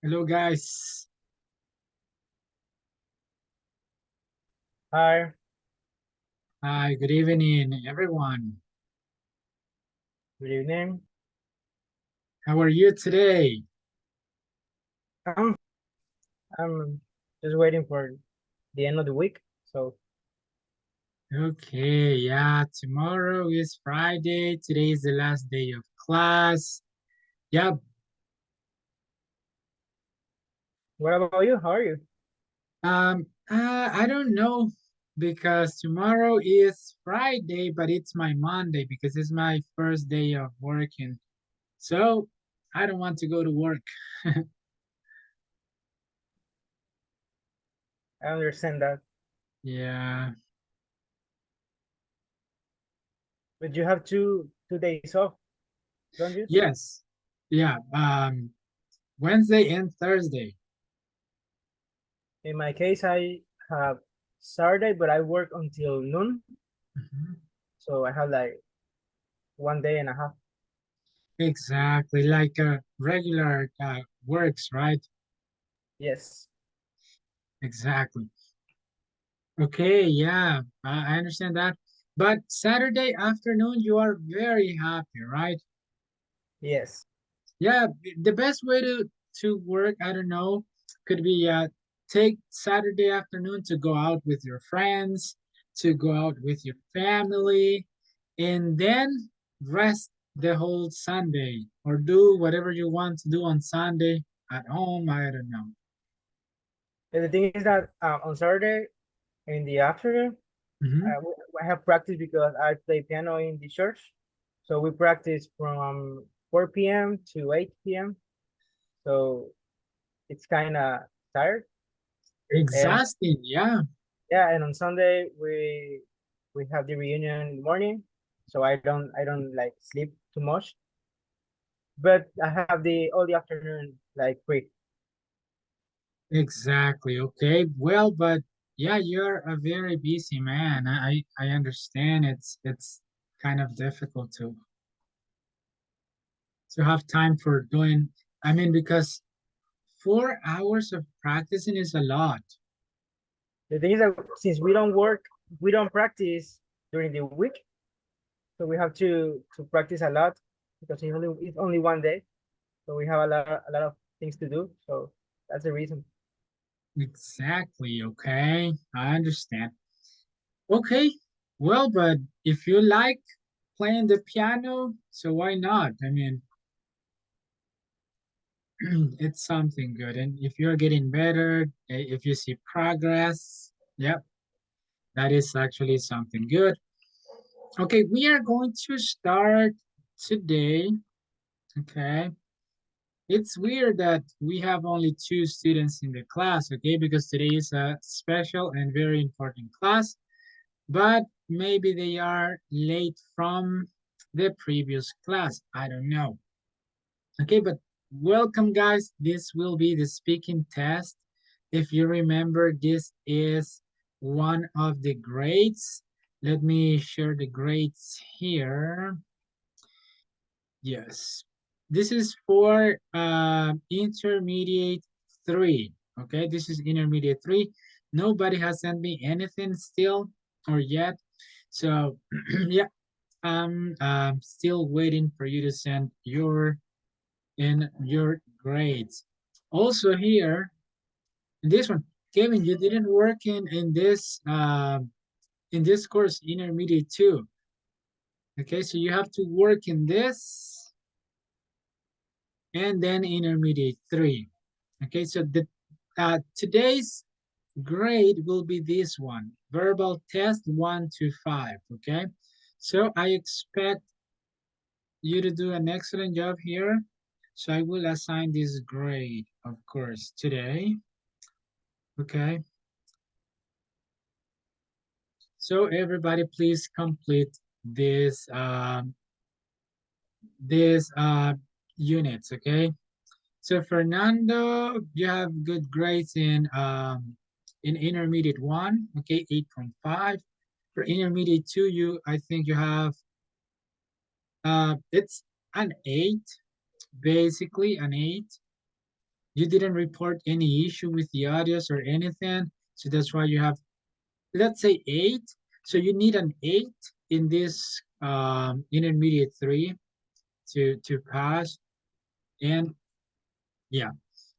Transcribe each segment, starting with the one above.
Hello, guys. Hi, Hi, good evening, everyone. good evening. How are you today? I'm I'm just waiting for the end of the week. So Okay, yeah, tomorrow is Friday. Today is the last day of class. Yep. what about you? How are you? I don't know because tomorrow is Friday, but it's my Monday because it's my first day of working. So I don't want to go to work. I understand that. Yeah. But you have two days off, don't you? Yes. Yeah. Wednesday and Thursday. In my case, I have Saturday, but I work until noon, Mhm. so I have like 1 day and a half. Exactly, like regular works, right? Yes, Exactly. Okay, yeah, I understand that. But Saturday afternoon, you are very happy, right? yes. Yeah, the best way to work, I don't know, could be take Saturday afternoon to go out with your friends, to go out with your family, and then rest the whole Sunday or do whatever you want to do on Sunday at home. I don't know. And the thing is that on Saturday in the afternoon, Mhm. I have practice because I play piano in the church. So we practice from 4 p.m. to 8 p.m. So it's kind of tired. And Exhausting, yeah. yeah, and on Sunday we have the reunion in the morning, so I don't like sleep too much. But I have the all the afternoon like free. Exactly. Okay. Well, but yeah, you're a very busy man. I understand it's kind of difficult to have time for doing. I mean, because 4 hours of practicing is a lot. The thing is that since we don't work, we don't practice during the week, so we have to practice a lot because it's only 1 day, so we have a lot of things to do. So that's the reason. Exactly. Okay. I understand. Okay. Well, but if you like playing the piano, so why not? I mean, it's something good. And if you're getting better, if you see progress, yep, that is actually something good. Okay, we are going to start today. Okay. It's weird that we have only two students in the class, okay, because today is a special and very important class, but maybe they are late from the previous class. I don't know. Okay, but welcome, guys. This will be the speaking test. If you remember, this is one of the grades. Let me share the grades here. Yes, this is for intermediate three. Okay, this is intermediate three. Nobody has sent me anything still or yet. So, yeah, I'm still waiting for you to send your grades. Also here in this one, Kevin, you didn't work in this course intermediate two. Okay, so you have to work in this and then intermediate three. Okay, so the today's grade will be this one, verbal test 1 to 5. Okay, so I expect you to do an excellent job here. So I will assign this grade, of course, today. Okay, so everybody please complete this units. Okay, so Fernando, you have good grades in intermediate one, okay, 8.5. For intermediate two, I think you have it's an 8, basically an 8. You didn't report any issue with the audios or anything. So that's why you have, let's say 8. So you need an 8 in this intermediate 3 to pass. And yeah.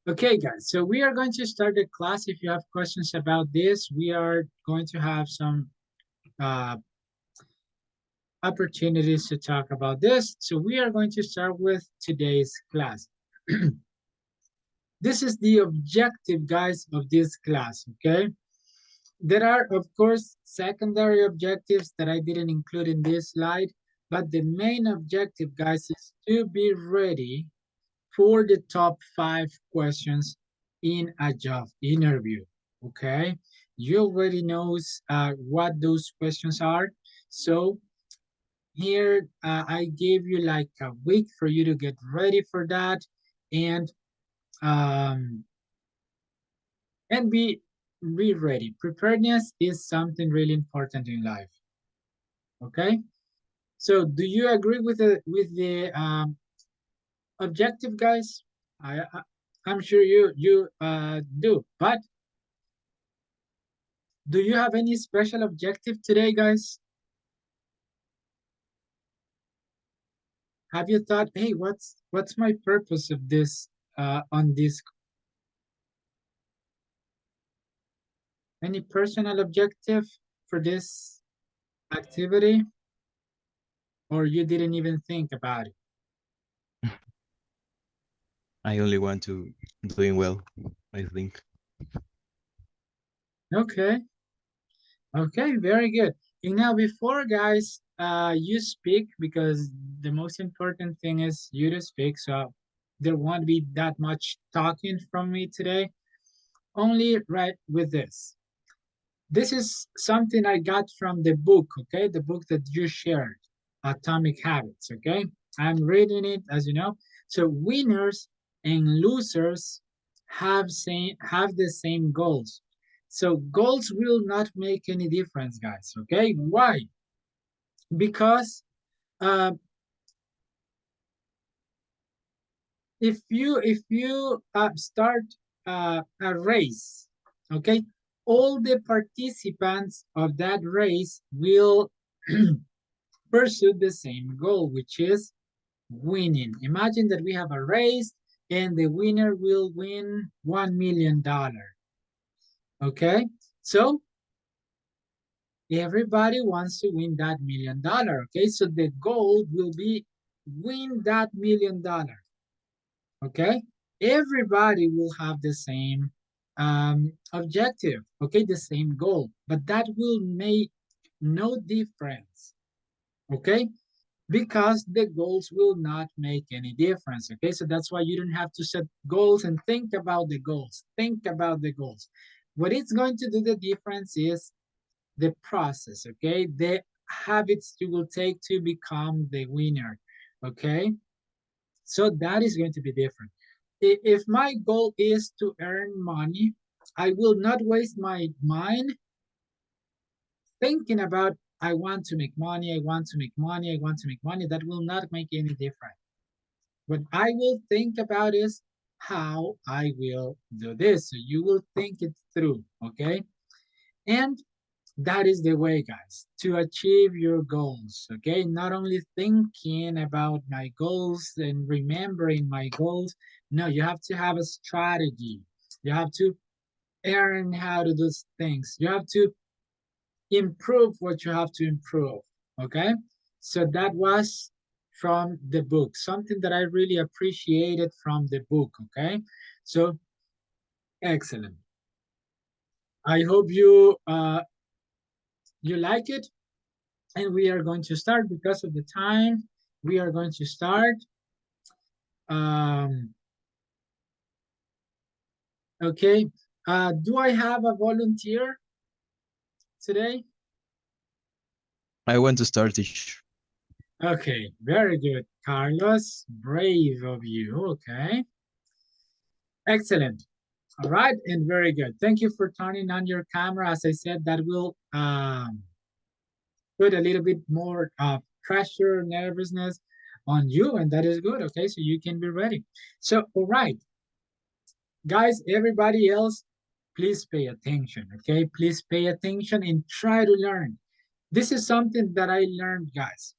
Okay, guys. So we are going to start the class. If you have questions about this, we are going to have some uh, opportunities to talk about this. So we are going to start with today's class. This is the objective, guys, of this class, okay? There are, of course, secondary objectives that I didn't include in this slide, but the main objective, guys, is to be ready for the top 5 questions in a job interview, okay? You already knows what those questions are. So here, I gave you like a week for you to get ready for that and um, and be ready. Preparedness is something really important in life. Okay. So, do you agree with the objective, guys? I I'm sure you do. But do you have any special objective today, guys? Have you thought, hey, what's my purpose of this on this? Any personal objective for this activity, or you didn't even think about it? I only want to doing well, I think. Okay, okay, very good. And now before guys, you speak because the most important thing is you to speak. So there won't be that much talking from me today. Only right with this. This is something I got from the book, okay? The book that you shared, Atomic Habits, okay? I'm reading it, as you know. So winners and losers have the same goals. So goals will not make any difference, guys, okay? Why? Because uh, if you start a race, okay, all the participants of that race will pursue the same goal, which is winning. Imagine that we have a race and the winner will win $1 million. Okay, so everybody wants to win that $1 million. Okay, so the goal will be win that $1 million. Okay, everybody will have the same objective. Okay, the same goal, but that will make no difference. Okay, because the goals will not make any difference. Okay, so that's why you don't have to set goals and think about the goals. Think about the goals. What it's going to do the difference is the process. Okay, the habits you will take to become the winner. Okay, so that is going to be different. If my goal is to earn money, I will not waste my mind thinking about I want to make money, I want to make money, I want to make money. That will not make any difference. What I will think about is how I will do this. So you will think it through, okay? And that is the way, guys, to achieve your goals, okay? Not only thinking about my goals and remembering my goals. No, you have to have a strategy. You have to learn how to do things. You have to improve what you have to improve, okay? So that was from the book, something that I really appreciated from the book, okay? So excellent. I hope you like it, and we are going to start because of the time. We are going to start. Um, okay. Do I have a volunteer today? I want to start teach. Okay, very good, Carlos. Brave of you. Okay, excellent. All right, and very good. Thank you for turning on your camera. As I said, that will put a little bit more pressure, nervousness on you, and that is good. Okay, so you can be ready. So, all right. Guys, everybody else, please pay attention, okay? Please pay attention and try to learn. This is something that I learned, guys.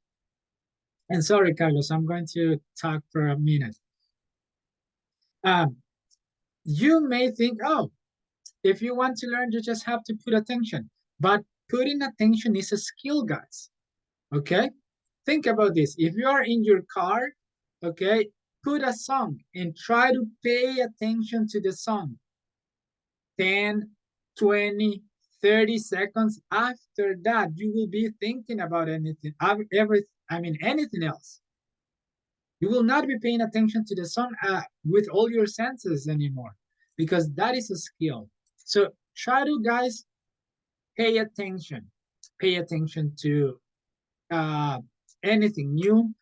And sorry, Carlos, I'm going to talk for a minute. Um, you may think, oh, if you want to learn, you just have to put attention. But putting attention is a skill, guys. Okay? Think about this. If you are in your car, okay, put a song and try to pay attention to the song. 10, 20, 30 seconds after that, you will be thinking about anything, anything else. You will not be paying attention to the song with all your senses anymore because that is a skill. So try to, guys, pay attention. Pay attention to uh, anything new.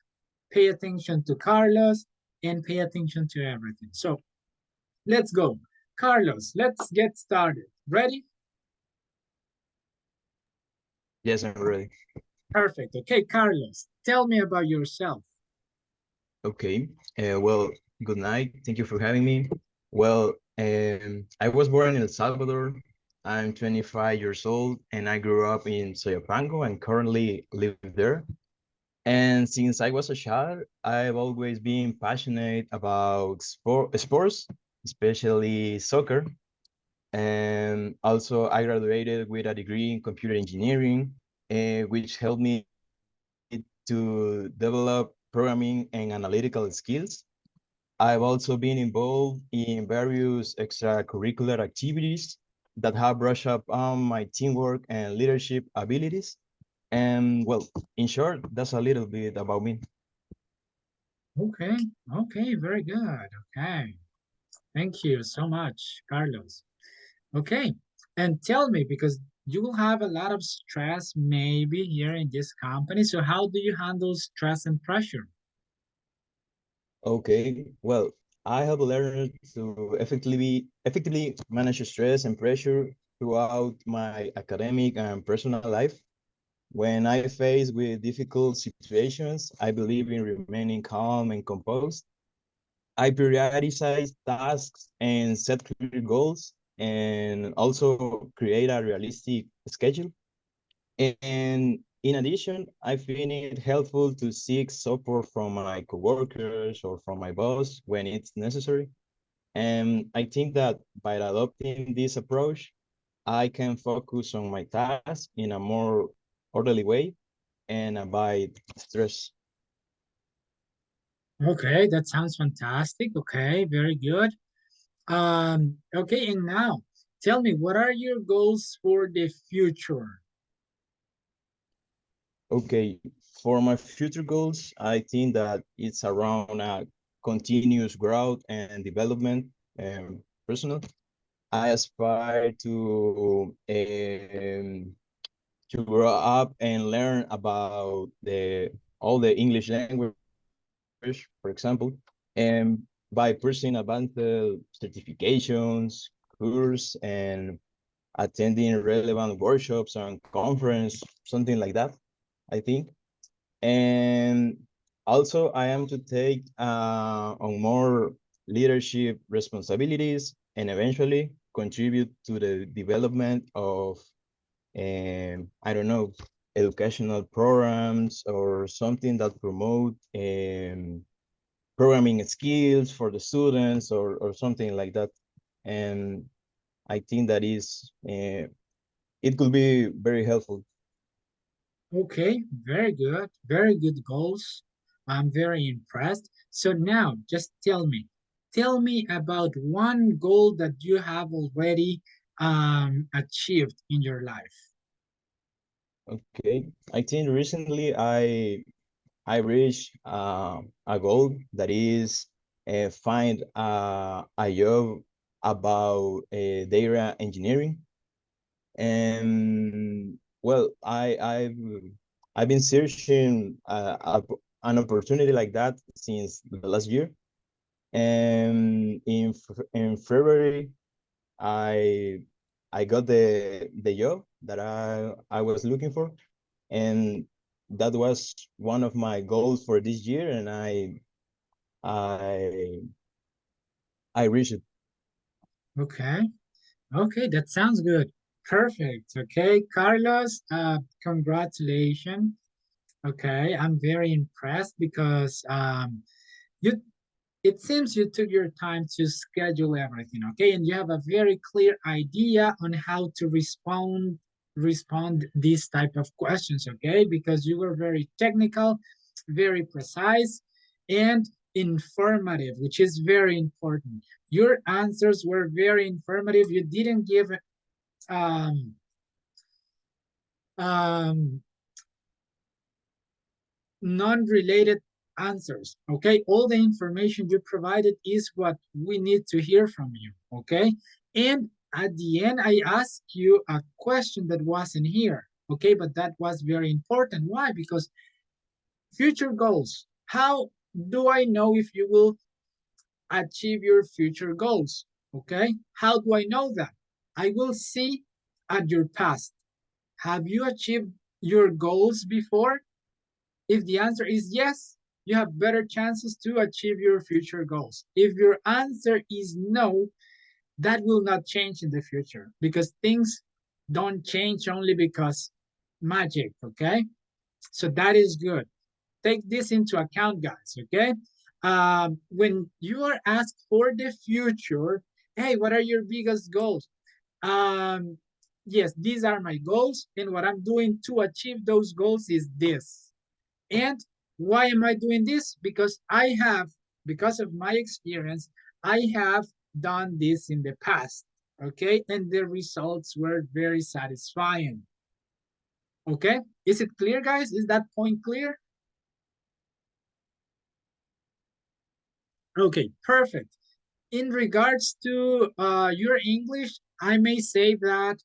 Pay attention to Carlos and pay attention to everything. So let's go. Carlos, let's get started. Ready? Yes, I'm ready. Perfect. Okay, Carlos, tell me about yourself. Okay. Well, good night. Thank you for having me. Well, I was born in El Salvador. I'm 25 years old and I grew up in Soyapango and currently live there. And since I was a child, I've always been passionate about sports, especially soccer. And also, I graduated with a degree in computer engineering, which helped me to develop programming and analytical skills. I've also been involved in various extracurricular activities that have brushed up on my teamwork and leadership abilities. And well, in short, that's a little bit about me. Okay, okay, very good. Okay, thank you so much, Carlos. Okay, and tell me, because you will have a lot of stress maybe here in this company. So how do you handle stress and pressure? Okay, well, I have learned to effectively manage stress and pressure throughout my academic and personal life. When I face with difficult situations, I believe in remaining calm and composed. I prioritize tasks and set clear goals and also create a realistic schedule. And in addition, I find it helpful to seek support from my coworkers or from my boss when it's necessary. And I think that by adopting this approach, I can focus on my tasks in a more orderly way and avoid stress. Okay, that sounds fantastic. Okay, very good. Okay, and now tell me, what are your goals for the future? Okay, for my future goals, I think that it's around continuous growth and development and personal. I aspire to grow up and learn about the all the English language, for example, and by pursuing advanced certifications, course, and attending relevant workshops and conference, something like that, I think. And also, I am to take on more leadership responsibilities and eventually contribute to the development of, I don't know, educational programs or something that promote programming skills for the students or something like that. And I think that is, it could be very helpful. Okay, very good. Very good goals. I'm very impressed. So now just tell me about one goal that you have already achieved in your life. Okay, I think recently I reached a goal that is find a job about data engineering. And well, I've been searching an opportunity like that since the last year. And in February, I I got the job that I was looking for, and that was one of my goals for this year, and I I reached it. Okay. Okay, that sounds good. Perfect. Okay, Carlos, congratulations. Okay, I'm very impressed because you it seems you took your time to schedule everything, okay? And you have a very clear idea on how to respond these type of questions, okay? Because you were very technical, very precise, and informative, which is very important. Your answers were very informative. You didn't give um, um, non-related answers, okay? All the information you provided is what we need to hear from you, okay? And at the end, I asked you a question that wasn't here, okay? But that was very important. Why? Because future goals. How do I know if you will achieve your future goals, okay? How do I know that? I will see at your past. Have you achieved your goals before? If the answer is yes, you have better chances to achieve your future goals. If your answer is no, that will not change in the future because things don't change only because magic, okay? So that is good. Take this into account, guys, okay? When you are asked for the future, hey, what are your biggest goals? Um, yes, these are my goals, and what I'm doing to achieve those goals is this. And why am I doing this? Because because of my experience, I have done this in the past, okay? And the results were very satisfying, okay? Is it clear, guys? Is that point clear? Okay, perfect. In regards to your English, I may say that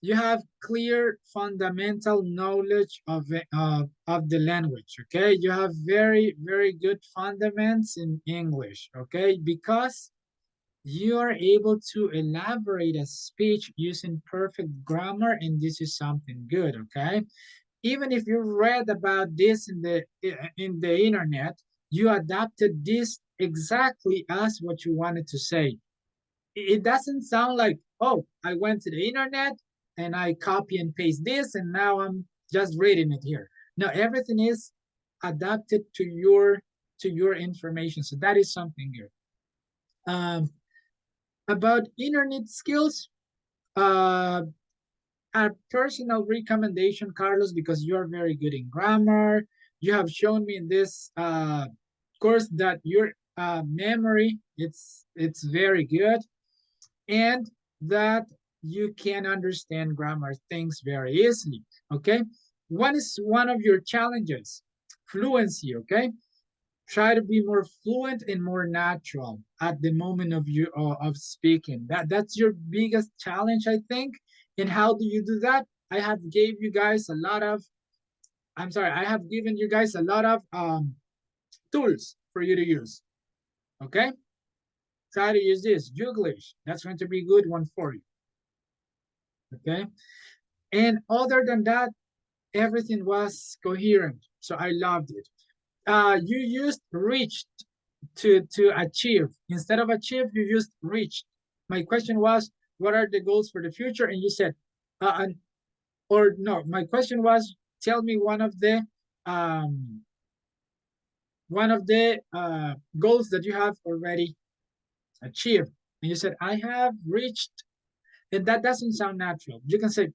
you have clear fundamental knowledge of the language, okay? You have very, very good fundamentals in English, okay? Because you are able to elaborate a speech using perfect grammar, and this is something good, okay? Even if you read about this in the internet, you adapted this exactly as what you wanted to say. It doesn't sound like, oh, I went to the internet and I copy and paste this and now I'm just reading it here. No, everything is adapted to your information. So that is something good. About internet skills, uh, a personal recommendation, Carlos, because you are very good in grammar. You have shown me in this course that your memory it's very good, and that you can understand grammar things very easily. Okay, what is one of your challenges? Fluency. Okay, try to be more fluent and more natural at the moment of you of speaking. That's your biggest challenge, I think. And how do you do that? I have gave you guys a lot of I'm sorry, I have given you guys a lot of tools for you to use. Okay, try to use this Juglish. That's going to be a good one for you. Okay, and other than that, everything was coherent, so I loved it. You used reached to achieve. Instead of achieve, you used reached. My question was, what are the goals for the future? And you said, and, or no, my question was, tell me um, one of the goals that you have already achieved. And you said, I have reached, and that doesn't sound natural. You can say,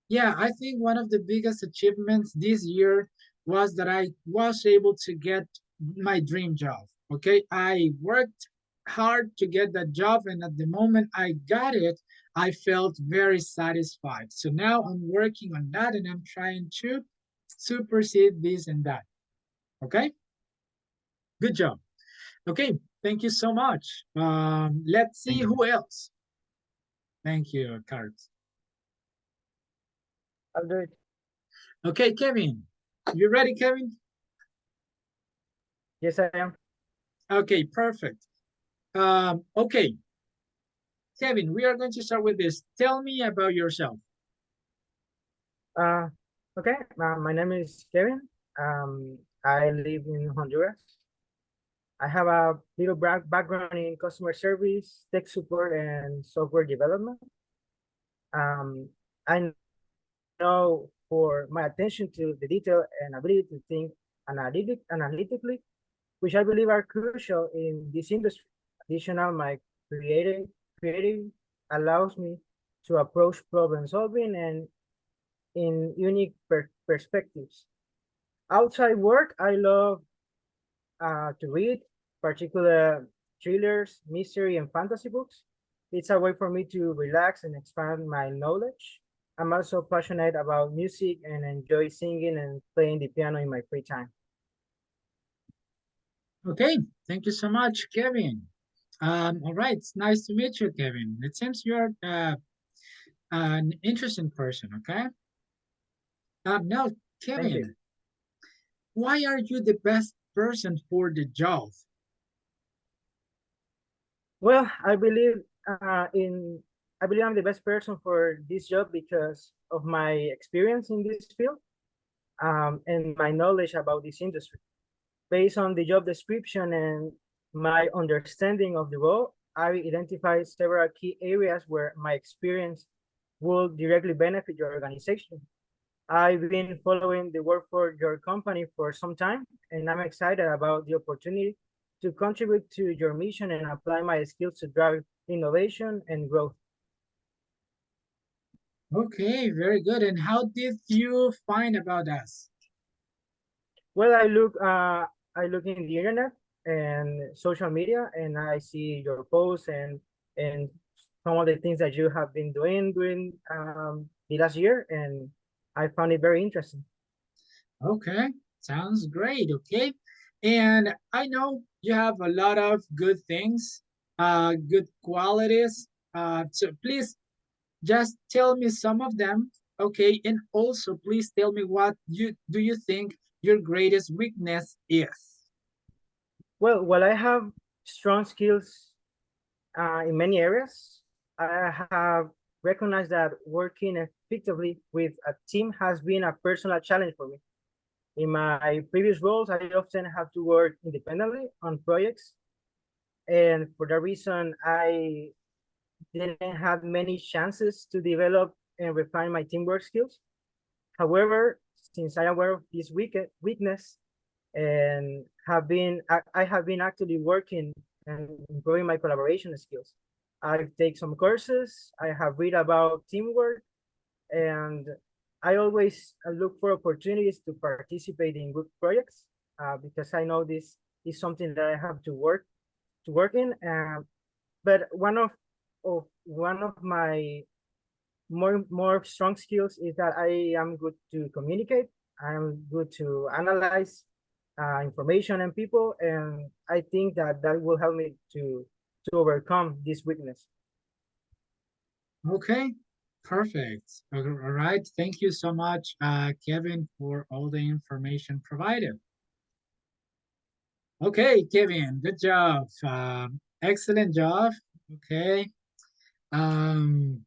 yeah, I think one of the biggest achievements this year was that I was able to get my dream job. Okay, I worked hard to get that job, and at the moment I got it, I felt very satisfied. So now I'm working on that and I'm trying to supersede this and that. Okay, good job. Okay, thank you so much. Let's see Thank you. who else. Thank you, Carlos. I'll do it. Okay, Kevin, you ready, Kevin? Yes, I am. Okay, perfect. Okay, Kevin, we are going to start with this. Tell me about yourself. Uh, okay. My name is Kevin. I live in Honduras. I have a little background in customer service, tech support, and software development. I know for my attention to the detail and ability to think analytically, which I believe are crucial in this industry. Additional, my creative allows me to approach problem solving and in unique perspectives. Outside work, I love to read, particular thrillers, mystery, and fantasy books. It's a way for me to relax and expand my knowledge. I'm also passionate about music and enjoy singing and playing the piano in my free time. Okay, thank you so much, Kevin. All right, it's nice to meet you, Kevin. It seems you're an interesting person, okay? Now, Thank you. Kevin, why are you the best person for the job? Well, I believe I'm the best person for this job because of my experience in this field and my knowledge about this industry. Based on the job description and my understanding of the role, I identified several key areas where my experience will directly benefit your organization. I've been following the work for your company for some time, and I'm excited about the opportunity to contribute to your mission and apply my skills to drive innovation and growth. Okay, very good. And how did you find about us? Well, I look in the internet and social media, and I see your posts and some of the things that you have been doing during the last year, and I found it very interesting. Okay, sounds great. Okay. And I know you have a lot of good things, good qualities. So please just tell me some of them. Okay. And also please tell me what you do you think your greatest weakness is? Well, while I have strong skills in many areas, I have recognized that working effectively with a team has been a personal challenge for me. In my previous roles, I often have to work independently on projects, and for that reason, I didn't have many chances to develop and refine my teamwork skills. However, since I am aware of this weakness and I have been actively working and improving my collaboration skills. I've taken some courses, I have read about teamwork, and I always look for opportunities to participate in group projects because I know this is something that I have to work in. But one of my more strong skills is that I am good to communicate. I am good to analyze information and people, and I think that that will help me to overcome this weakness. Okay, perfect. All right. Thank you so much, Kevin, for all the information provided. Okay, Kevin, good job. Excellent job. Okay. Um,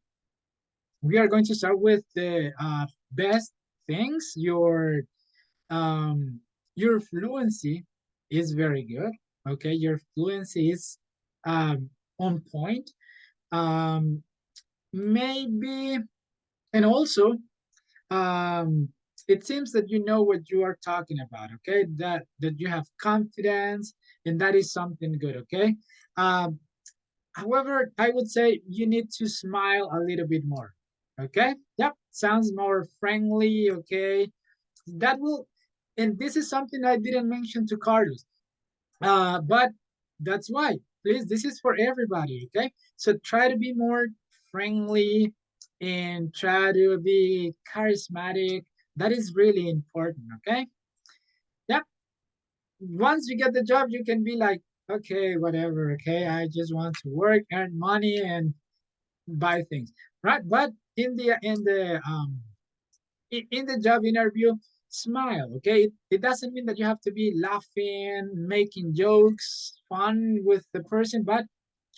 we are going to start with the best things. Your fluency is very good. Okay, your fluency is um, on point. Um, maybe, and also um, it seems that you know what you are talking about. Okay, that you have confidence, and that is something good. Okay. Um, However, I would say you need to smile a little bit more. Okay. Yep. Sounds more friendly. Okay. That will, and this is something I didn't mention to Carlos. But that's why. Please, this is for everybody. Okay. So try to be more friendly and try to be charismatic. That is really important. Okay. Yep. Once you get the job, you can be like, okay, whatever. Okay. I just want to work, earn money, and buy things, right? But in the job interview, smile. Okay, it doesn't mean that you have to be laughing, making jokes, fun with the person, but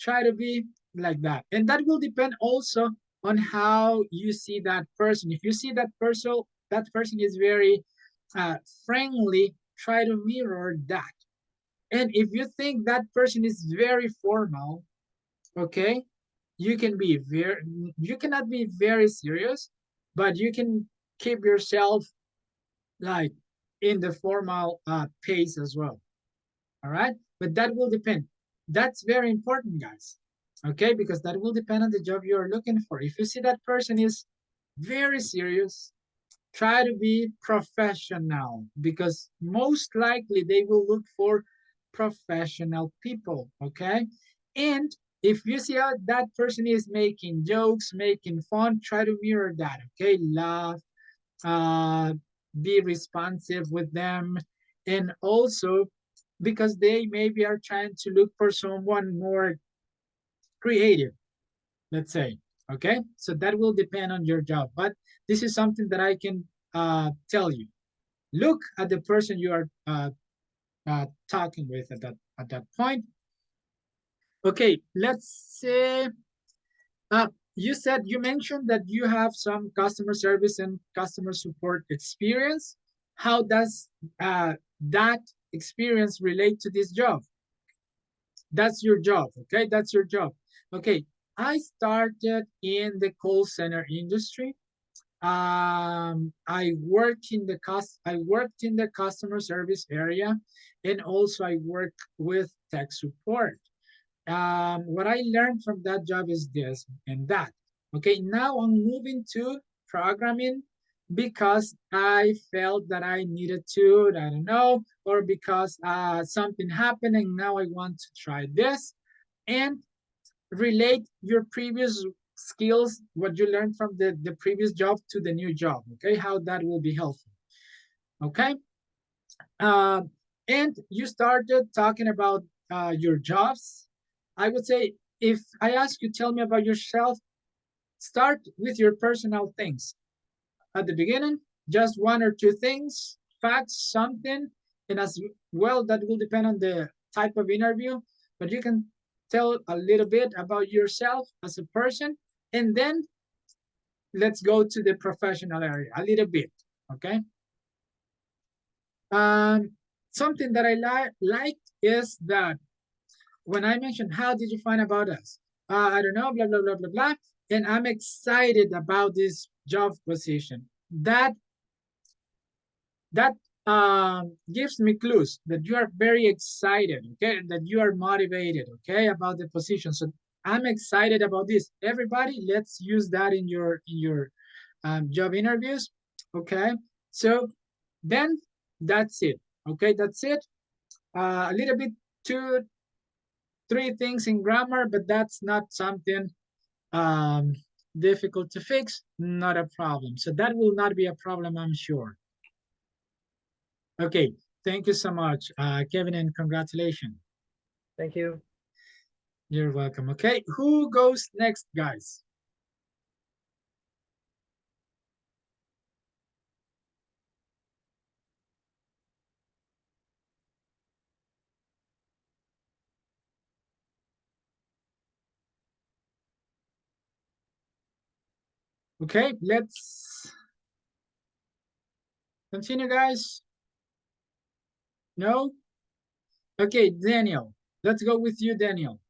try to be like that, and that will depend also on how you see that person. If you see that person is very friendly, try to mirror that. And if you think that person is very formal, okay, you can be very, you cannot be very serious, but you can keep yourself like in the formal pace as well. All right, but that will depend. That's very important, guys. Okay, because that will depend on the job you're looking for. If you see that person is very serious, try to be professional, because most likely they will look for professional people. Okay, and if you see how that person is making jokes, making fun, try to mirror that. Okay, laugh, uh, be responsive with them, and also because they maybe are trying to look for someone more creative, let's say. Okay, so that will depend on your job, but this is something that I can tell you. Look at the person you are talking with at that point. Okay, let's say you said, you mentioned that you have some customer service and customer support experience. How does that experience relate to this job? That's your job, okay? That's your job. Okay, I started in the call center industry. I worked in the customer service area, and also I worked with tech support. What I learned from that job is this and that. Okay, now I'm moving to programming because I felt that I needed to, I don't know, or because something happened and now I want to try this. And relate your previous skills, what you learned from the previous job, to the new job. Okay, how that will be helpful. Okay, uh, and you started talking about your jobs. I would say, if I ask you, tell me about yourself, start with your personal things at the beginning, just one or two things, facts, something, and as well, that will depend on the type of interview, but you can tell a little bit about yourself as a person, and then let's go to the professional area a little bit, okay? Um, Something that I liked is that when I mentioned, how did you find about us? I don't know, blah, blah, blah, blah, blah. And I'm excited about this job position. That gives me clues that you are very excited, okay, that you are motivated, okay, about the position. So I'm excited about this. Everybody, let's use that in your job interviews, okay? So then that's it, okay? That's it. A little bit, two, three things in grammar, but that's not something um, difficult to fix, not a problem. So that will not be a problem, I'm sure. Okay, thank you so much, Kevin, and congratulations. Thank you. You're welcome. Okay, who goes next, guys? Okay, let's continue, guys. No? Okay, Daniel. Let's go with you, Daniel.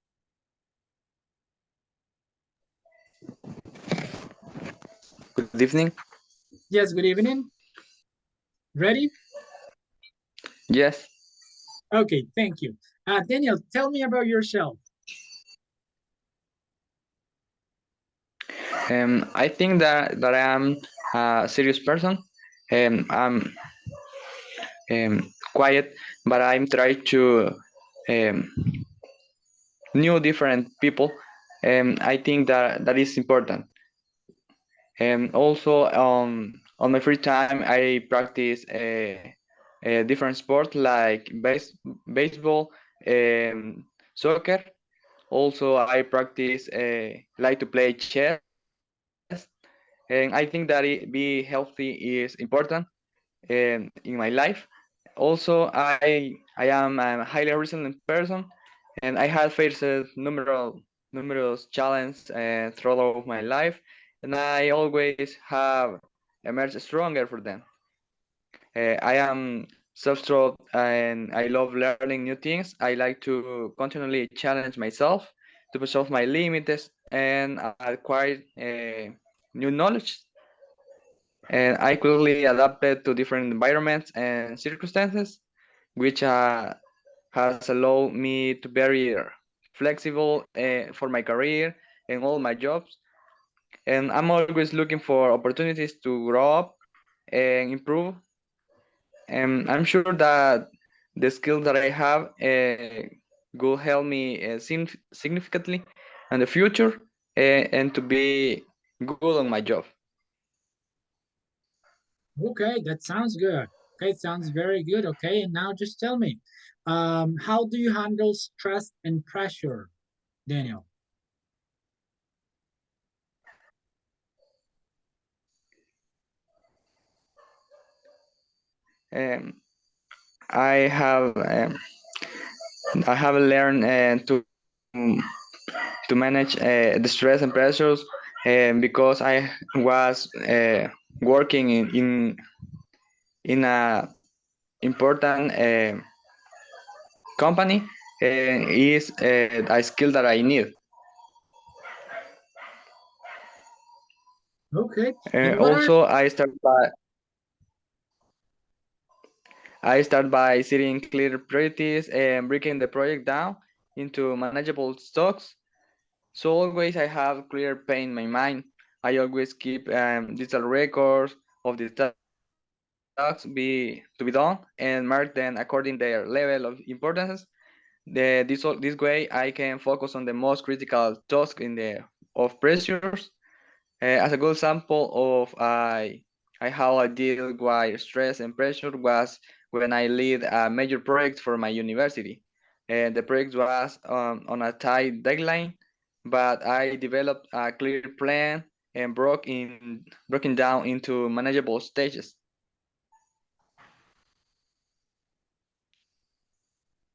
Good evening. Yes, good evening. Ready? Yes. Okay, thank you. Daniel, tell me about yourself. I think that I am a serious person. I'm quiet, but I'm trying to um, new different people. I think that is important. Also, on my free time, I practice a different sport like baseball, soccer. Also, I practice like to play chess, and I think that be healthy is important in my life. Also, I am a highly resilient person, and I have faced numerous challenges throughout my life, and I always have emerged stronger for them. I am self-taught, and I love learning new things. I like to continually challenge myself to push my limits and acquire new knowledge. And I quickly adapted to different environments and circumstances, which has allowed me to be very flexible for my career and all my jobs. And I'm always looking for opportunities to grow up and improve. And I'm sure that the skills that I have will help me significantly in the future and to be good on my job. Okay, that sounds good. Okay, sounds very good. Okay, and now just tell me, how do you handle stress and pressure, Daniel? Um, I have um, I have learned to manage the stress and pressures because I was working in a important company is a skill that I need. Okay, and what are Also, I start by setting clear priorities and breaking the project down into manageable stocks. So always I have clear pain in my mind. I always keep digital records of the tasks to be done and mark them according their level of importance. This way I can focus on the most critical tasks in the of pressures. As a good example of how I deal with stress and pressure was when I lead a major project for my university. And the project was on a tight deadline, but I developed a clear plan and broken down into manageable stages.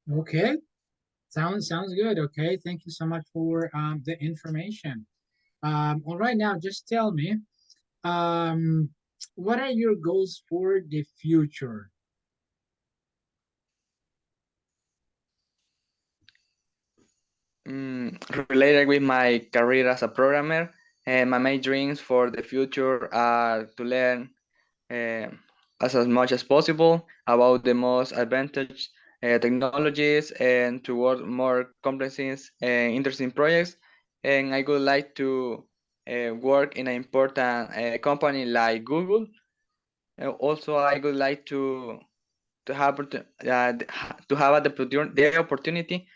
okay? Sounds good. Okay, thank you so much for the information. All right, now just tell me, um, what are your goals for the future? Related with my career as a programmer, my main dreams for the future are to learn uh, as much as possible about the most advanced technologies and to work more complex and interesting projects. And I would like to work in an important company like Google. Also, I would like to have to have the opportunity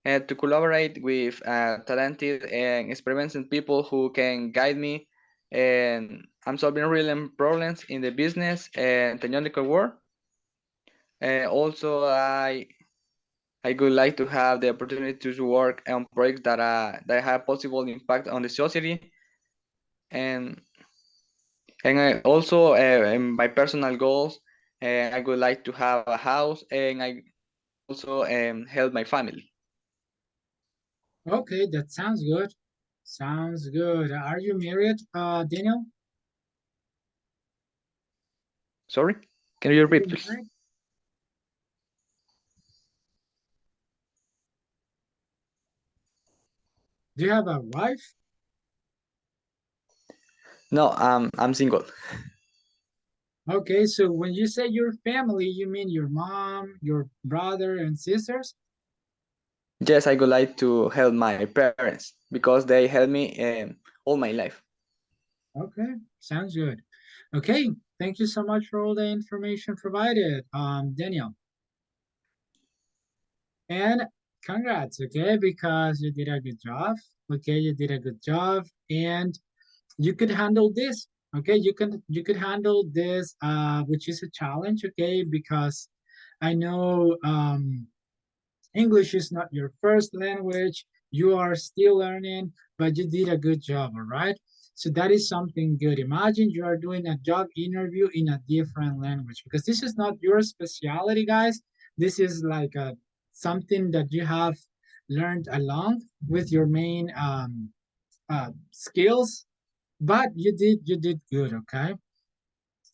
to collaborate with talented and experienced people who can guide me. And I'm solving real problems in the business and technological world. Also, I would like to have the opportunity to work on projects that have possible impact on the society. And I also in my personal goals, I would like to have a house, and I also help my family. Okay, that sounds good. Sounds good. Are you married, Daniel? Sorry, can you Are repeat, you please? married? Do you have a wife? No, I'm single. Okay, so when you say your family, you mean your mom, your brother, and sisters? Yes, I would like to help my parents because they helped me all my life. Okay, sounds good. Okay, thank you so much for all the information provided, Daniel. And congrats, okay, because you did a good job. Okay, you did a good job, and you could handle this. Okay, you could handle this, which is a challenge. Okay, because I know English is not your first language. You are still learning, but you did a good job, all right? So that is something good. Imagine you are doing a job interview in a different language because this is not your specialty, guys. This is like something that you have learned along with your main skills, but you did good, okay?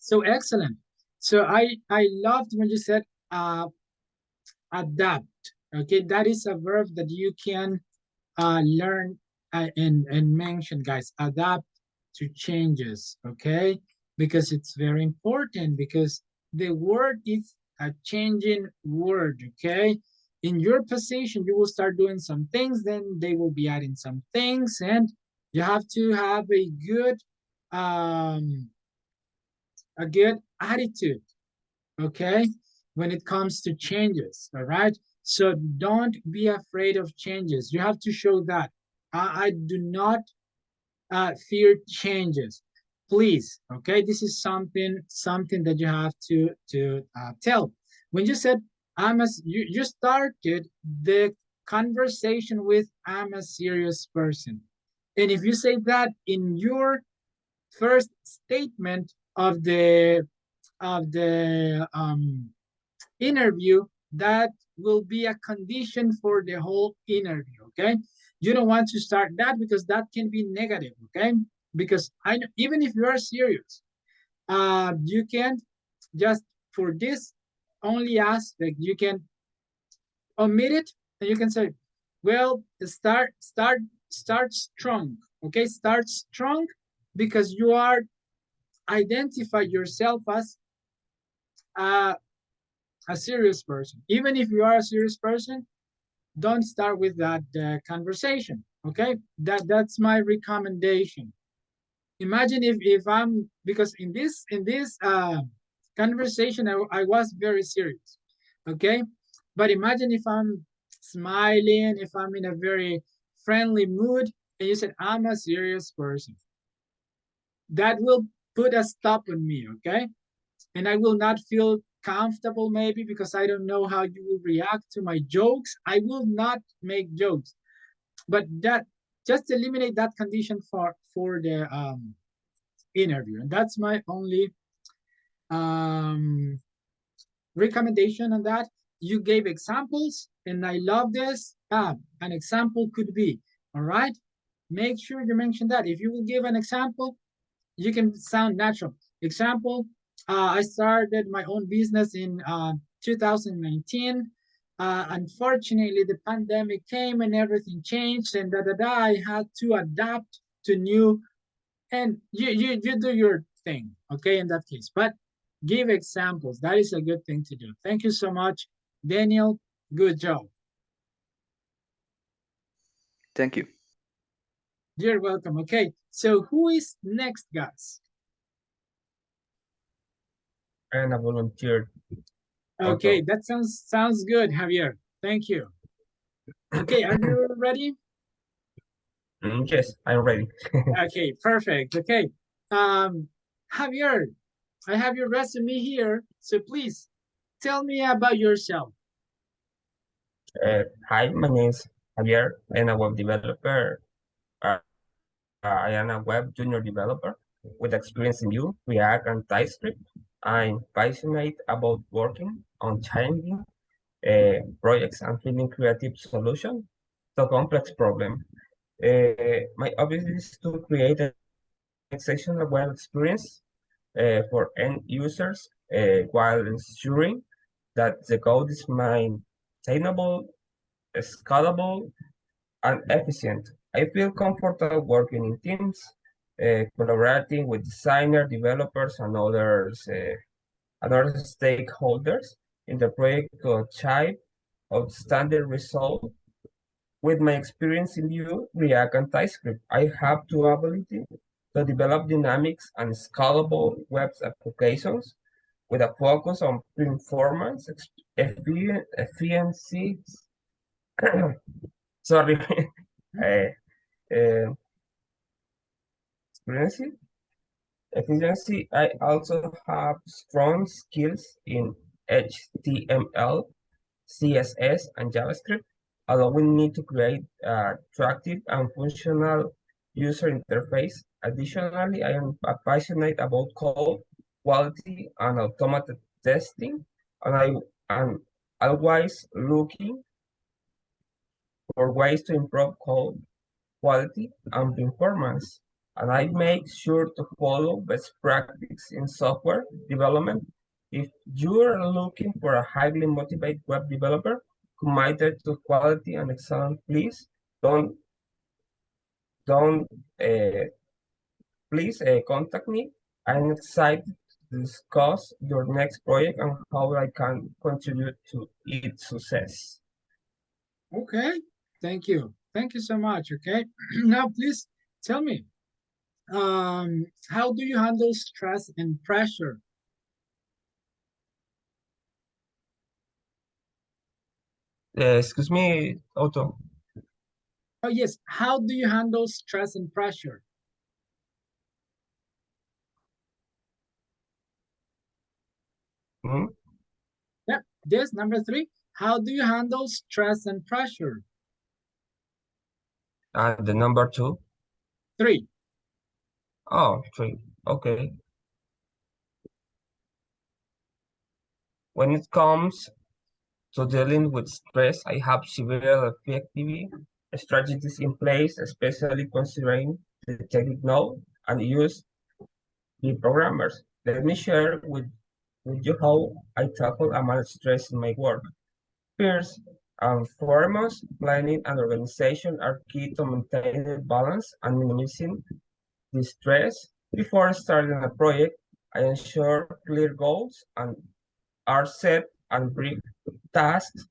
So excellent. So I loved when you said uh, adapt. Okay, that is a verb that you can learn and mention, guys. Adapt to changes. Okay, because it's very important because the word is a changing word. Okay, in your position, you will start doing some things, then they will be adding some things, and you have to have um, a good attitude, okay, when it comes to changes, all right? So don't be afraid of changes. You have to show that. I do not fear changes. Please, okay? This is something that you have to tell. When you said you started the conversation with I'm a serious person. And if you say that in your first statement of the interview, that will be a condition for the whole interview. Okay, you don't want to start that because that can be negative. Okay, because I know, even if you are serious, you can just for this only aspect you can omit it and you can say, well, start strong. Okay, start strong because you are identify yourself as uh, a serious person. Even if you are a serious person, don't start with that conversation. Okay, that's my recommendation. Imagine if I'm because in this conversation I was very serious. Okay, but imagine if I'm smiling, if I'm in a very friendly mood, and you said I'm a serious person. That will put a stop on me. Okay, and I will not feel comfortable maybe because I don't know how you will react to my jokes. I will not make jokes, but that just eliminate that condition for the interview, and that's my only um, recommendation on that. You gave examples, and I love this. An example could be, all right. Make sure you mention that. If you will give an example, you can sound natural. Example, I started my own business in 2019. Unfortunately, the pandemic came and everything changed, and I had to adapt to new. And you do your thing, okay, in that case. But give examples. That is a good thing to do. Thank you so much, Daniel. Good job. Thank you. You're welcome. Okay, so who is next, guys? And a volunteer. Okay, Also. that sounds good, Javier. Thank you. Okay, are you ready? Yes, I'm ready. Okay, perfect. Okay, um, Javier, I have your resume here, so please tell me about yourself. Hi, my name is Javier. I'm a web developer. I am a web junior developer with experience in Vue, React, and TypeScript. I'm passionate about working on challenging projects and finding creative solutions to complex problems. My objective is to create an exceptional web experience for end users while ensuring that the code is maintainable, scalable, and efficient. I feel comfortable working in teams, collaborating with designers, developers, and other stakeholders in the project to achieve outstanding results. With my experience in Vue, React, and TypeScript, I have the ability to develop dynamics and scalable web applications with a focus on performance, efficiency, sorry, uh, uh, experience, efficiency. I also have strong skills in HTML, CSS, and JavaScript, allowing me to create attractive and functional user interface. Additionally, I am passionate about code quality and automated testing, and I am always looking for ways to improve code quality and performance. And I make sure to follow best practice in software development If you're looking for a highly motivated web developer committed to quality and excellence, don't uh, please contact me. I'm excited to discuss your next project and how I can contribute to its success. Okay, thank you. Thank you so much. Okay, now please tell me, how do you handle stress and pressure? Excuse me, Otto. Oh, yes, how do you handle stress and pressure? Hmm? Yep, this number three, how do you handle stress and pressure? And the number two? Three. Oh, three. Okay. When it comes to dealing with stress, I have several effective strategies in place, especially considering the technical and use the programmers. Let me share with you how I tackle and manage stress in my work. First and foremost, planning and organization are key to maintaining balance and minimizing the stress. Before starting a project, I ensure clear goals and are set and break tasks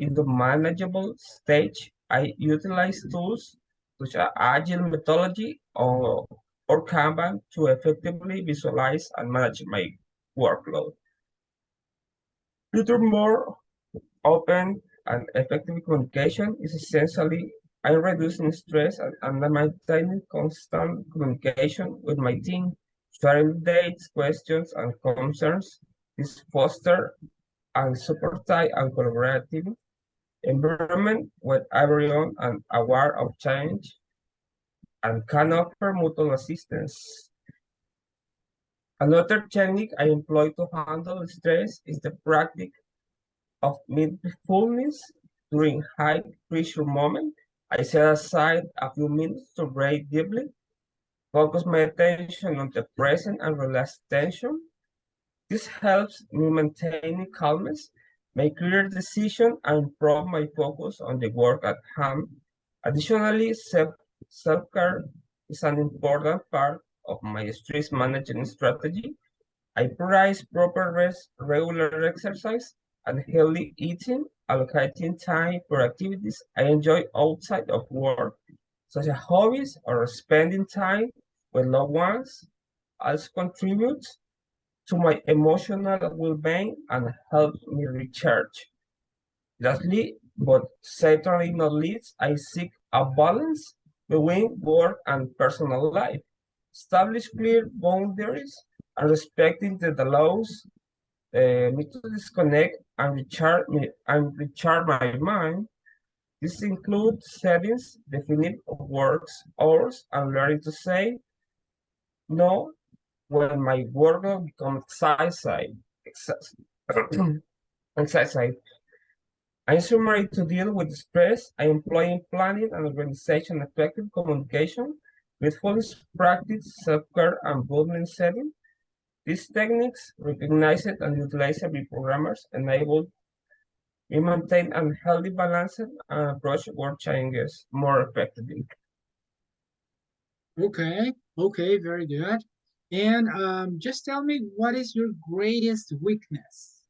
into manageable stage. I utilize tools such as Agile methodology or Kanban to effectively visualize and manage my workload. Furthermore, open and effective communication is essentially I reducing stress and maintaining constant communication with my team, sharing dates, questions, and concerns. This foster and supportive and collaborative environment where everyone is aware of change and can offer mutual assistance. Another technique I employ to handle stress is the practice of mindfulness during high pressure moments. I set aside a few minutes to breathe deeply, focus my attention on the present and relax tension. This helps me maintain calmness, make clear decisions, and improve my focus on the work at hand. Additionally, self-care is an important part of my stress management strategy. I prioritize proper rest, regular exercise, and healthy eating, allocating time for activities I enjoy outside of work, such as hobbies or spending time with loved ones, also contributes to my emotional well-being and helps me recharge. Lastly, but certainly not least, I seek a balance between work and personal life. Establish clear boundaries and respecting that allows me to disconnect and recharge my mind. This includes settings, defining works hours, and learning to say no when my workload becomes excessive. In summary, to deal with stress, I employ planning and organization, effective communication, mindfulness practice, self-care, and boundary setting. These techniques, recognized and utilized by programmers, enable me maintain a healthy balance and approach work challenges more effectively. Okay, okay, very good. And just tell me, what is your greatest weakness?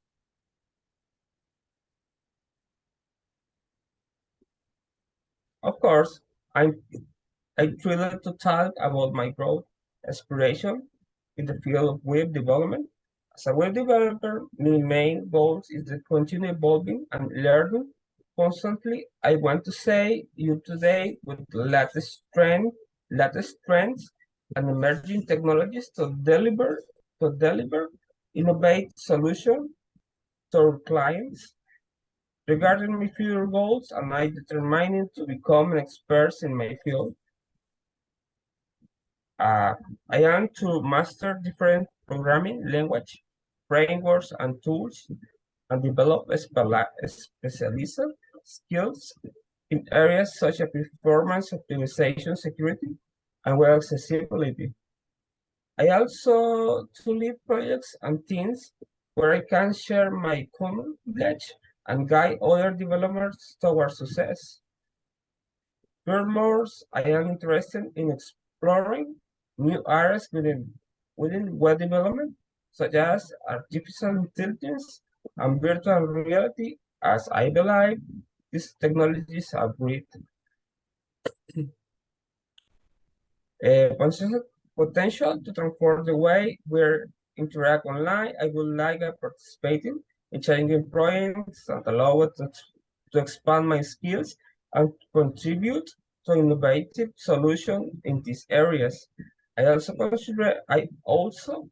Of course, I'm thrilled to talk about my growth aspiration in the field of web development. As a web developer, my main goal is to continue evolving and learning constantly. I want to say you today with latest trends and emerging technologies to deliver innovative solutions to our clients. Regarding my future goals, am I determined to become an expert in my field? Uh, I am to master different programming language, frameworks, and tools, and develop specialized skills in areas such as performance optimization, security, and web accessibility. I also to lead projects and teams where I can share my knowledge and guide other developers towards success. Furthermore, I am interested in exploring new areas within web development, such as artificial intelligence and virtual reality, as I believe these technologies are great potential to transform the way we interact online. I would like to participate in challenging projects and allow it to expand my skills and contribute to innovative solutions in these areas. I also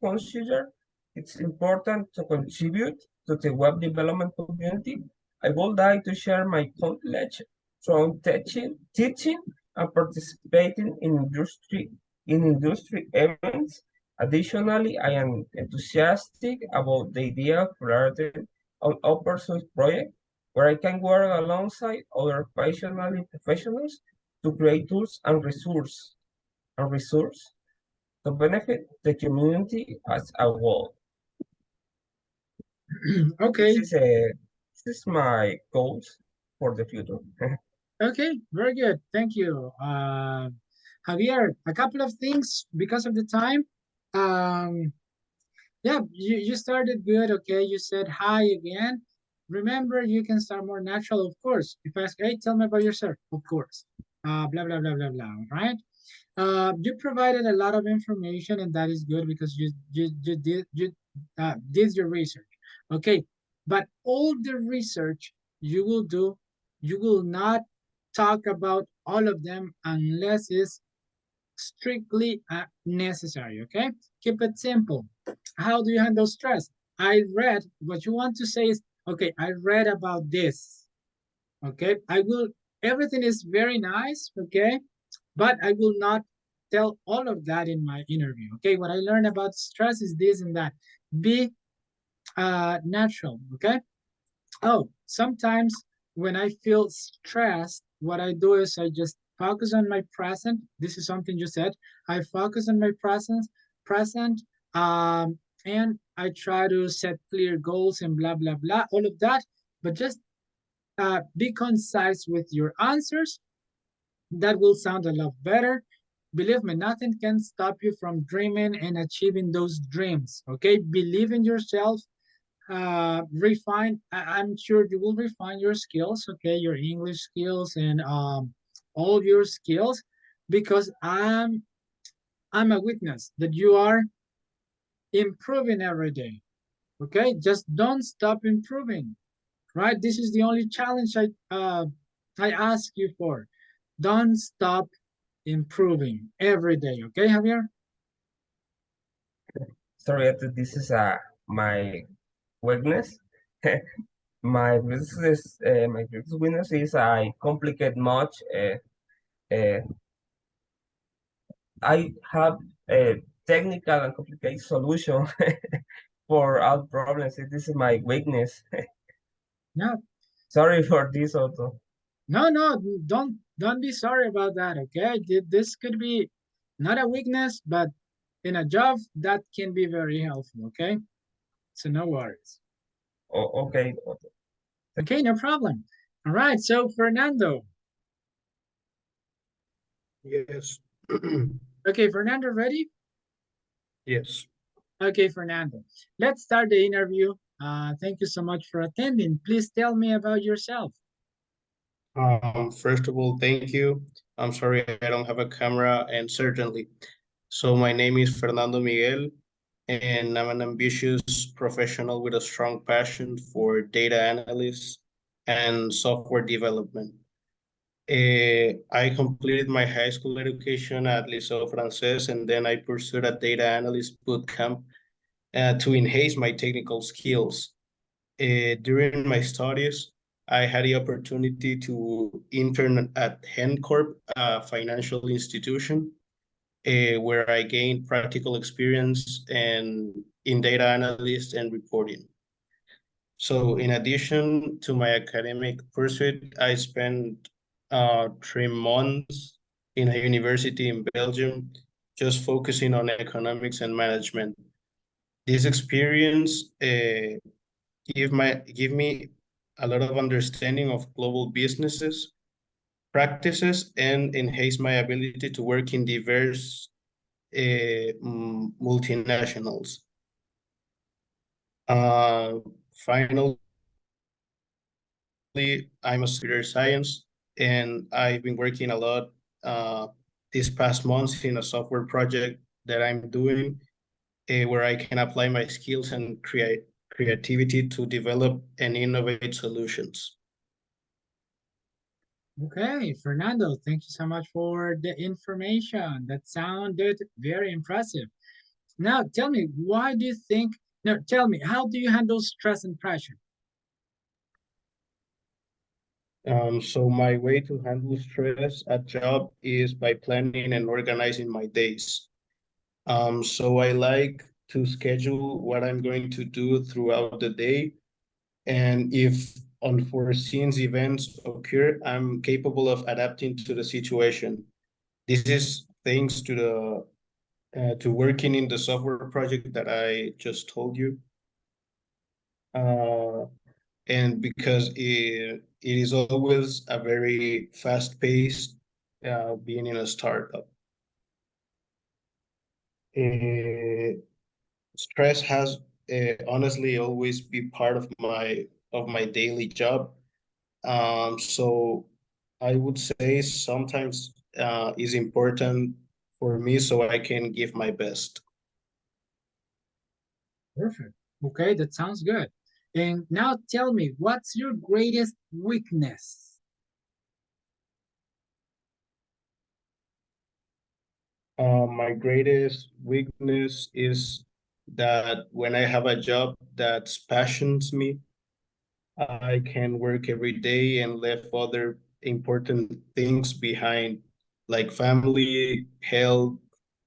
consider it's important to contribute to the web development community. I would like to share my knowledge from teaching and participating in industry events. Additionally, I am enthusiastic about the idea of learning an open source project where I can work alongside other passionate professionals to create tools and resource to benefit the community as a whole. Okay. This is my goals for the future. Okay, very good. Thank you. Javier, a couple of things because of the time. Yeah, you started good. Okay, you said hi again. Remember, you can start more natural, of course. If I ask, hey, tell me about yourself, of course. Blah, blah, blah, blah, blah, right? You provided a lot of information, and that is good because you did your research. Okay, but all the research you will do, you will not talk about all of them unless it's strictly necessary. Okay, keep it simple. How do you handle stress? I read. What you want to say is, okay, I read about this. Okay, I will. Everything is very nice. Okay, but I will not tell all of that in my interview. Okay, what I learned about stress is this and that. Be natural. Okay. Oh, sometimes when I feel stressed, what I do is I just focus on my present. This is something you said. I focus on my present, and I try to set clear goals and blah blah blah, all of that. But just be concise with your answers. That will sound a lot better. Believe me, nothing can stop you from dreaming and achieving those dreams. Okay, believe in yourself. I'm sure you will refine your skills. Okay, your English skills and all your skills, because I'm a witness that you are improving every day. Okay, just don't stop improving. Right, this is the only challenge I ask you for. Don't stop improving every day. Okay, Javier? Sorry, this is my weakness. My greatest weakness is I complicate much. Uh, I have a technical and complicated solution for all problems. This is my weakness. No, Sorry for this also. no, don't be sorry about that. Okay, this could be not a weakness, but in a job that can be very helpful. Okay, so no worries. Okay. Okay, no problem. All right, so Fernando. Yes. Okay, Fernando, ready? Yes. Okay, Fernando. Let's start the interview. Thank you so much for attending. Please tell me about yourself. First of all, thank you. I'm sorry I don't have a camera, and certainly. So my name is Fernando Miguel, and I'm an ambitious professional with a strong passion for data analysis and software development. I completed my high school education at Liceo Francés, and then I pursued a data analyst bootcamp to enhance my technical skills. During my studies, I had the opportunity to intern at HenCorp, a financial institution, where I gained practical experience in data analyst and reporting. So in addition to my academic pursuit, I spent 3 months in a university in Belgium, just focusing on economics and management. This experience give me a lot of understanding of global businesses, practices, and enhance my ability to work in diverse multinationals. Finally, I'm a computer science, and I've been working a lot these past months in a software project that I'm doing, where I can apply my skills and creativity to develop and innovate solutions. Okay, Fernando, thank you so much for the information. That sounded very impressive. Now, tell me, why do you think, no, tell me, how do you handle stress and pressure? So my way to handle stress at job is by planning and organizing my days. So I like to schedule what I'm going to do throughout the day. And if unforeseen events occur, I'm capable of adapting to the situation. This is thanks to the to working in the software project that I just told you. And because it is always a very fast paced being in a startup. Uh, Stress has honestly always be part of my daily job. So I would say sometimes is important for me so I can give my best. Perfect. Okay, that sounds good. And now tell me, what's your greatest weakness? My greatest weakness is that when I have a job that passions me, I can work every day and leave other important things behind, like family, health,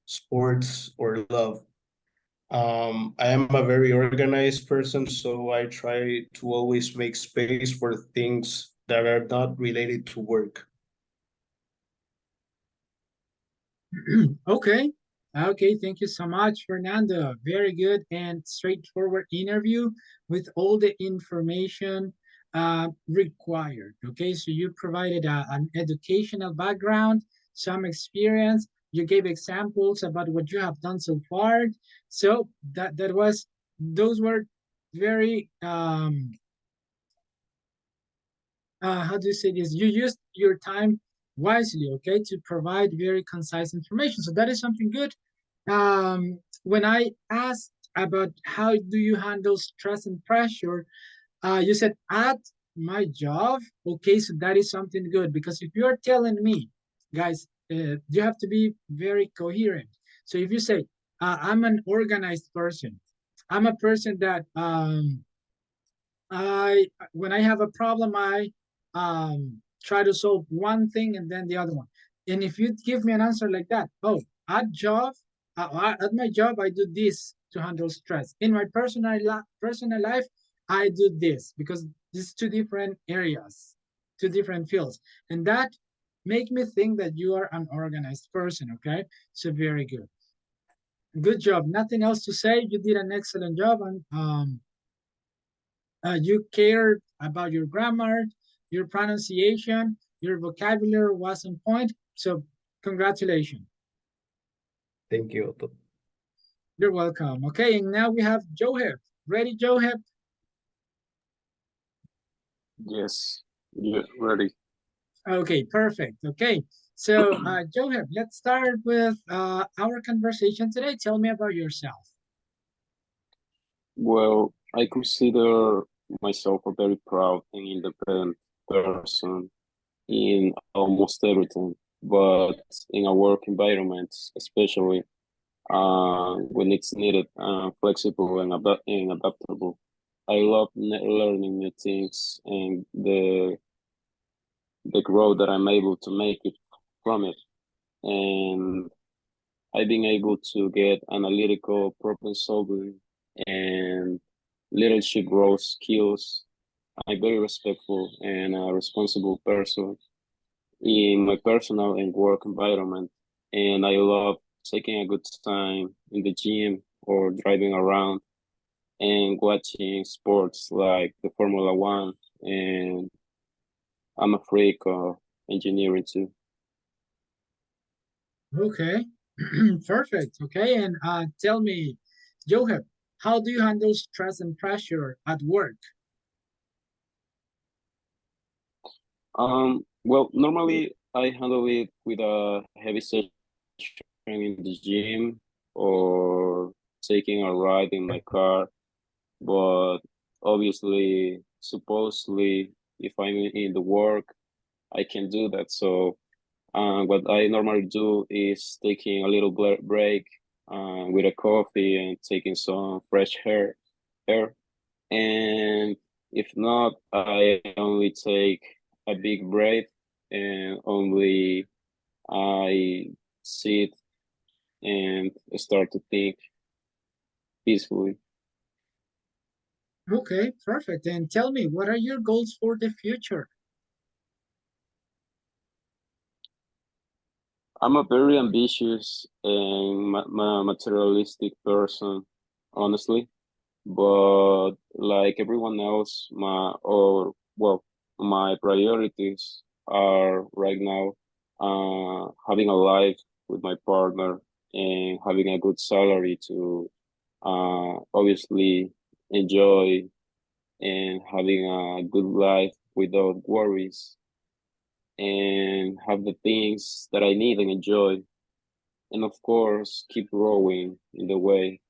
sports, or love. I am a very organized person, so I try to always make space for things that are not related to work. Okay. Okay, thank you so much, Fernando. Very good and straightforward interview with all the information required. Okay, so you provided an educational background, some experience. You gave examples about what you have done so far. So those were very how do you say this? You used your time wisely, okay, to provide very concise information. So that is something good. When I asked about how do you handle stress and pressure, you said at my job. Okay, so that is something good because if you are telling me, guys, you have to be very coherent. So if you say, I'm an organized person, I'm a person that when I have a problem, I try to solve one thing and then the other one. And if you give me an answer like that, oh, at my job, I do this to handle stress. In my personal life, I do this because these two different areas, two different fields, and that make me think that you are an organized person. Okay, so very good, good job. Nothing else to say. You did an excellent job, and you cared about your grammar, your pronunciation, your vocabulary was on point. So congratulations. Thank you, Otto. You're welcome. Okay, and now we have Joheb. Ready, Joheb? Yes, yeah, ready. Okay, perfect. Okay, so Joheb, let's start with our conversation today. Tell me about yourself. Well, I consider myself a very proud and independent person in almost everything, but in a work environment, especially when it's needed, flexible and adaptable. I love learning new things and the growth that I'm able to make it from it. And I've been able to get analytical problem solving and leadership growth skills. I'm very respectful and a responsible person in my personal and work environment. And I love taking a good time in the gym or driving around and watching sports like the Formula One, and I'm a freak of engineering too. Okay, perfect. Okay, and tell me, Johan, how do you handle stress and pressure at work? Well, normally I handle it with a heavy session in the gym or taking a ride in my car. But obviously, supposedly, if I'm in the work, I can do that. So, what I normally do is taking a little break, with a coffee and taking some fresh air. And if not, I only take a big breath and only I sit and start to think peacefully. Okay, perfect. And tell me, what are your goals for the future? I'm a very ambitious and materialistic person, honestly. But like everyone else, my priorities are right now having a life with my partner and having a good salary to obviously enjoy and having a good life without worries and have the things that I need and enjoy, and of course keep growing in the way.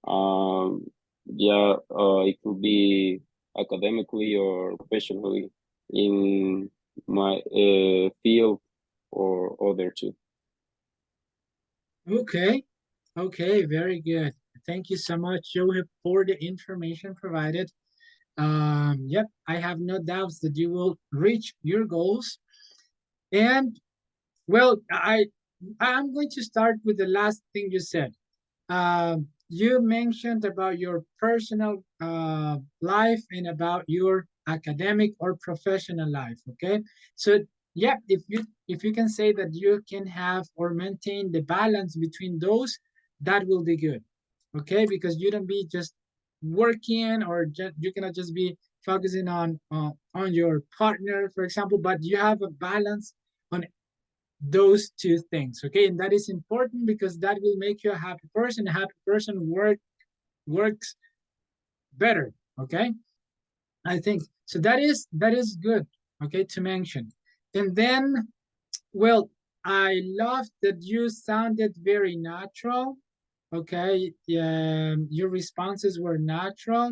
Um, it could be academically or professionally in my field or other too. Okay, okay, very good. Thank you so much, Johan, for the information provided. Yep, I have no doubts that you will reach your goals. And well, I'm going to start with the last thing you said. You mentioned about your personal life and about your academic or professional life. Okay, so yeah, if you can say that you can have or maintain the balance between those, that will be good. Okay, because you don't be just working or you cannot just be focusing on your partner, for example, but you have a balance on those two things. Okay, and that is important because that will make you a happy person. A happy person works better. Okay, I think so. That is good. Okay, to mention. And then, well, I love that you sounded very natural. Okay, your responses were natural.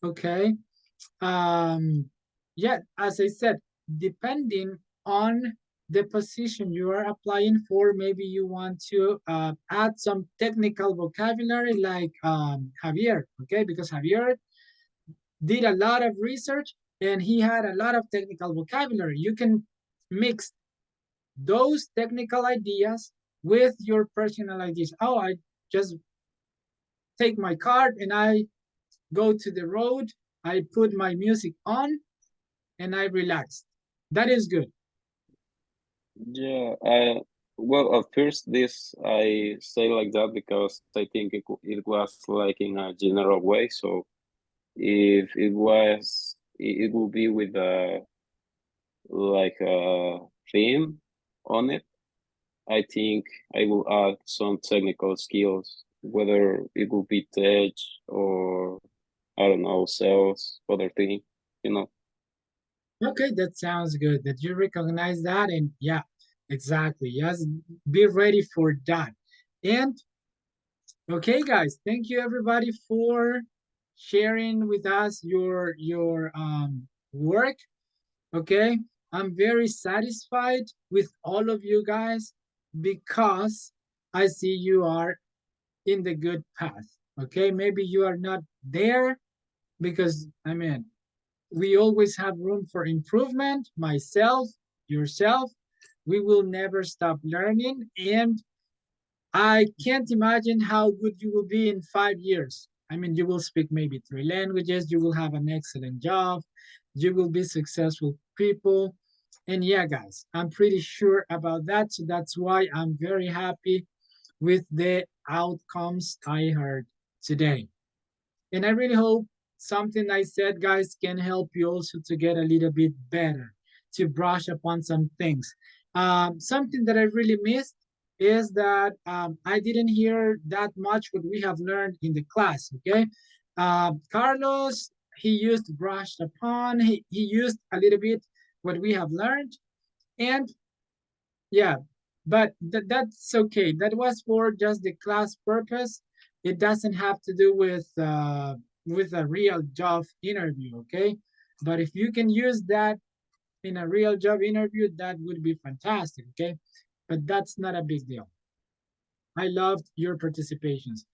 Okay, yeah, as I said, depending on the position you are applying for, maybe you want to add some technical vocabulary like Javier, okay? Because Javier did a lot of research and he had a lot of technical vocabulary. You can mix those technical ideas with your personal ideas. Oh, I just take my card and I go to the road, I put my music on, and I relax. That is good. Yeah, well, at first this I say like that because I think it was like in a general way. So if it was, it will be with a like a theme on it. I think I will add some technical skills, whether it will be tech or I don't know, sales, other thing, you know. Okay, that sounds good that you recognize that. And yeah, exactly. Yes, be ready for that. And okay, guys, thank you everybody for sharing with us your work. Okay, I'm very satisfied with all of you guys because I see you are in the good path. Okay, maybe you are not there because I mean we always have room for improvement. Myself, yourself, we will never stop learning. And I can't imagine how good you will be in 5 years. I mean, you will speak maybe 3 languages, you will have an excellent job, you will be successful people. And yeah, guys, I'm pretty sure about that. So that's why I'm very happy with the outcomes I heard today. And I really hope something I said, guys, can help you also to get a little bit better, to brush upon some things. Something that I really missed is that I didn't hear that much what we have learned in the class, okay? Carlos, he used brushed upon, he used a little bit what we have learned. And yeah, but that's okay. That was for just the class purpose. It doesn't have to do with a real job interview, okay? But if you can use that in a real job interview, that would be fantastic, okay? But that's not a big deal. I loved your participations.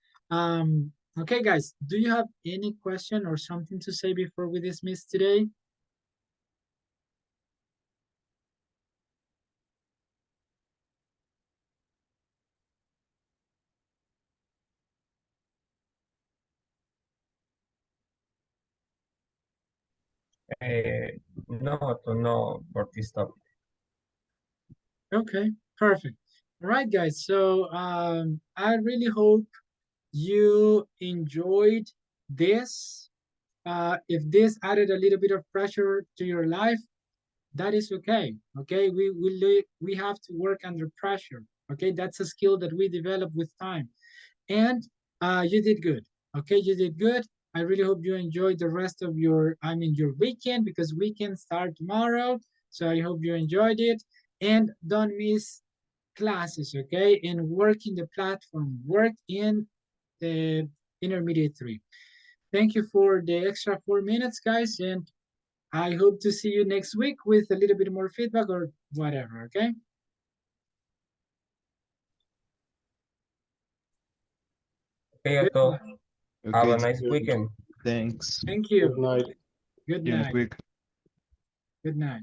Okay, guys, do you have any question or something to say before we dismiss today? No, for this topic. Okay, perfect. All right, guys. So I really hope you enjoyed this. If this added a little bit of pressure to your life, that is okay. Okay, we have to work under pressure. Okay, that's a skill that we develop with time. And you did good. Okay, you did good. I really hope you enjoyed the rest of your weekend, because weekend start tomorrow. So I hope you enjoyed it, and don't miss classes, okay? And work in the platform, work in the intermediate 3. Thank you for the extra 4 minutes, guys, and I hope to see you next week with a little bit more feedback or whatever, okay? Okay, Good Otto. night. Have Okay, a nice weekend. thanks. Thank Good you. night. Good See you next night. week. Good night.